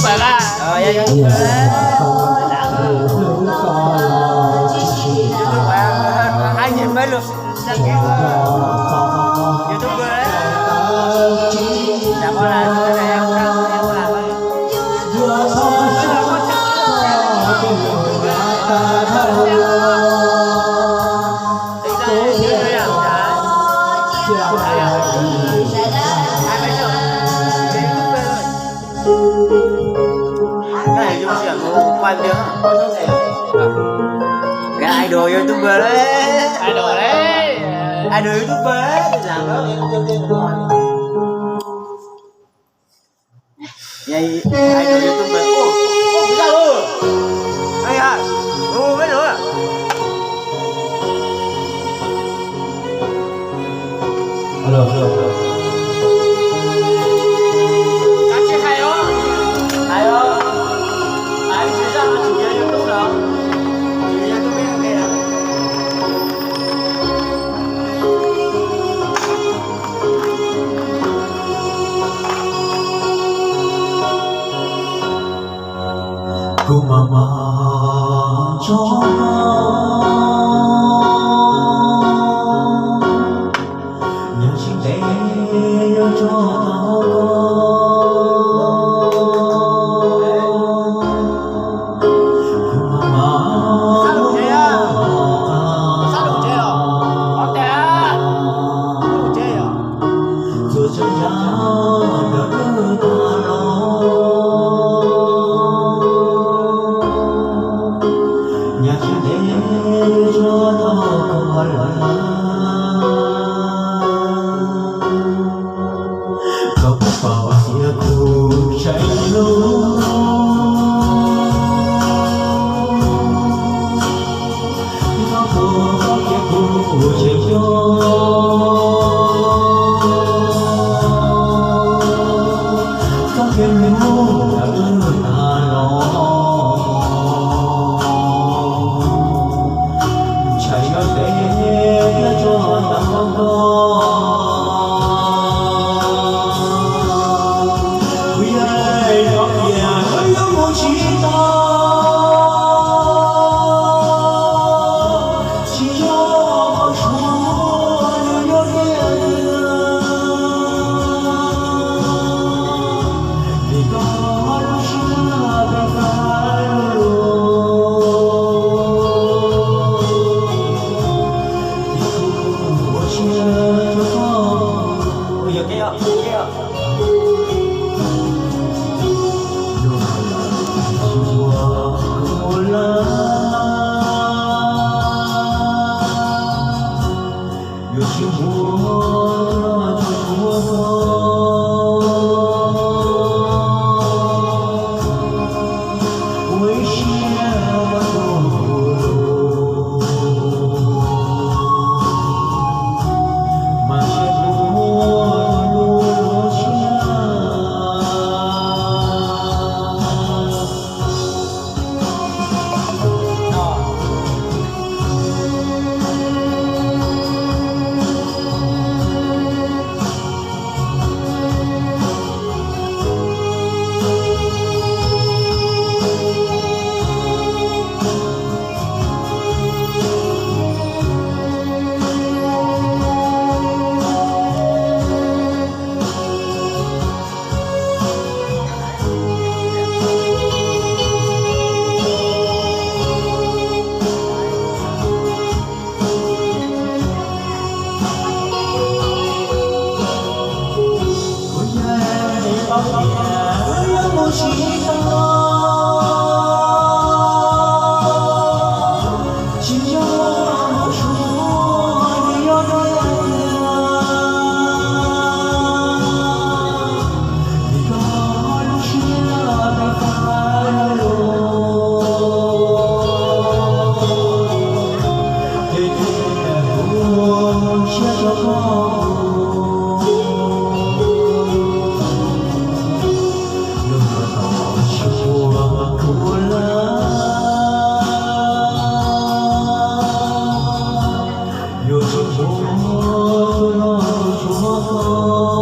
YouTuber à? Dạ YouTuber. Ai nhìn mấy lượt đăng ký YouTuber đấy. Dạ con là cái này em làm ơi. Cái này chung chuyện của quan tiếng cái idol YouTuber đấy. Idol đấy. Idol YouTuber đấy. Làm đó. Vậy idol YouTuber. Ô, cái sao luôn? Đây à. Ô, mấy nữa. Hello. Cá chết hay không? Hay không? Anh chỉ ra là chủ yếu YouTube đâu? Chủ yếu YouTube em kìa. Cô mama cho nhà chính để cho tao cô mama Sao đủ chế à? Sao đủ chế à? Có thể à? Đủ chế à? rồi chân giá đã đưa ta lo nhà chính để cho tao có lời không bao giờ cô chạy lối nó có cái cô chạy cho có cái lúc đã đưa ta lo chạy để cho ta không có Chúa